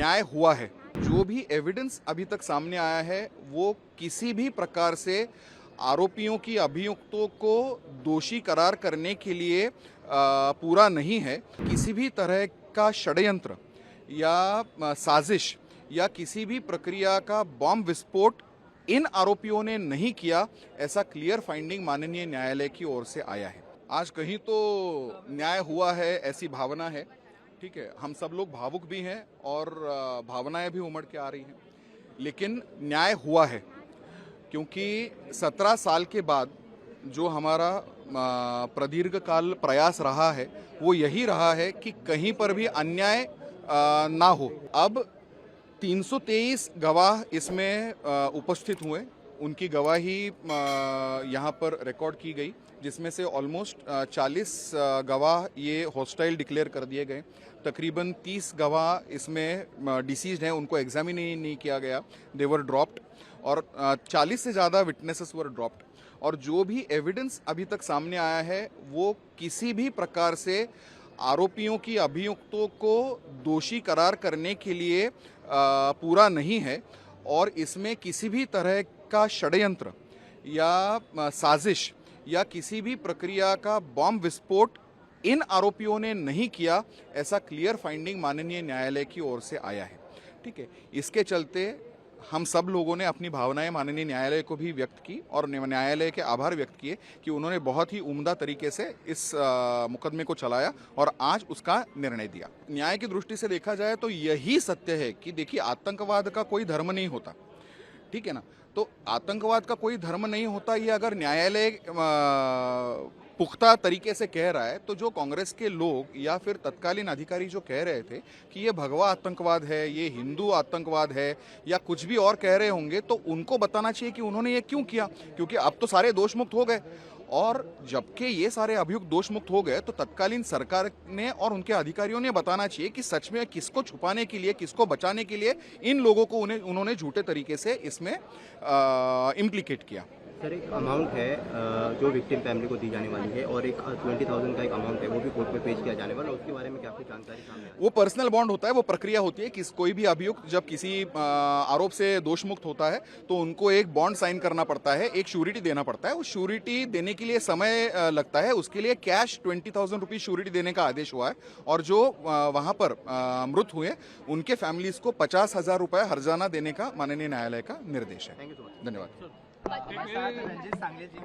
न्याय हुआ है। जो भी एविडेंस अभी तक सामने आया है वो किसी भी प्रकार से आरोपियों की अभियुक्तों को दोषी करार करने के लिए पूरा नहीं है। किसी भी तरह का षड्यंत्र या साजिश या किसी भी प्रक्रिया का बॉम्ब विस्फोट इन आरोपियों ने नहीं किया, ऐसा क्लियर फाइंडिंग माननीय न्यायालय की ओर से आया है। आज कहीं तो न्याय हुआ है ऐसी भावना है, ठीक है। हम सब लोग भावुक भी हैं और भावनाएं भी उमड़ के आ रही हैं, लेकिन न्याय हुआ है क्योंकि 17 साल के बाद जो हमारा प्रदीर्घ काल प्रयास रहा है वो यही रहा है कि कहीं पर भी अन्याय ना हो। अब 323 गवाह इसमें उपस्थित हुए, उनकी गवाही यहाँ पर रिकॉर्ड की गई, जिसमें से ऑलमोस्ट 40 गवाह ये हॉस्टाइल डिक्लेयर कर दिए गए। तकरीबन 30 गवाह इसमें डिसीज्ड हैं, उनको एग्जामिन नहीं किया गया, दे वर ड्रॉप्ड, और 40 से ज़्यादा विटनेसेस वर ड्रॉप्ड। और जो भी एविडेंस अभी तक सामने आया है वो किसी भी प्रकार से आरोपियों की अभियुक्तों को दोषी करार करने के लिए पूरा नहीं है, और इसमें किसी भी तरह का षड्यंत्र या साजिश या किसी भी प्रक्रिया का बॉम्ब विस्फोट इन आरोपियों ने नहीं किया, ऐसा क्लियर फाइंडिंग माननीय न्यायालय की ओर से आया है, ठीक है। इसके चलते हम सब लोगों ने अपनी भावनाएं माननीय न्यायालय को भी व्यक्त की और न्यायालय के आभार व्यक्त किए कि उन्होंने बहुत ही उम्दा तरीके से इस मुकदमे को चलाया और आज उसका निर्णय दिया। न्याय की दृष्टि से देखा जाए तो यही सत्य है कि देखिए, आतंकवाद का कोई धर्म नहीं होता, ठीक है ना। तो आतंकवाद का कोई धर्म नहीं होता, ये अगर न्यायालय पुख्ता तरीके से कह रहा है, तो जो कांग्रेस के लोग या फिर तत्कालीन अधिकारी जो कह रहे थे कि ये भगवा आतंकवाद है, ये हिंदू आतंकवाद है या कुछ भी और कह रहे होंगे, तो उनको बताना चाहिए कि उन्होंने ये क्यों किया, क्योंकि अब तो सारे दोष मुक्त हो गए। और जबकि ये सारे अभियुक्त दोष मुक्त हो गए तो तत्कालीन सरकार ने और उनके अधिकारियों ने बताना चाहिए कि सच में किसको छुपाने के लिए, किसको बचाने के लिए इन लोगों को उन्होंने झूठे तरीके से इसमें इम्प्लीकेट किया। सर, एक अमाउंट है जो विक्टिम फैमिली को दी जाने वाली है और एक 20,000 का एक अमाउंट है वो भी कोर्ट में पेश किया जाने वाला है, उसके बारे में क्या आपकी जानकारी सामने आई? वो पर्सनल बॉन्ड होता है, वो प्रक्रिया होती है कि कोई भी अभियुक्त जब किसी आरोप से दोष मुक्त होता है तो उनको एक बॉन्ड साइन करना पड़ता है, एक श्योरिटी देना पड़ता है। उस श्योरिटी देने के लिए समय लगता है, उसके लिए कैश 20,000 रुपीज श्योरिटी देने का आदेश हुआ है, और जो वहाँ पर मृत हुए उनके फैमिलीज को 50,000 रुपये हर्जाना देने का माननीय न्यायालय का निर्देश है। Thank you so much. धन्यवाद। हमारे साथ रंजीत सांगले जी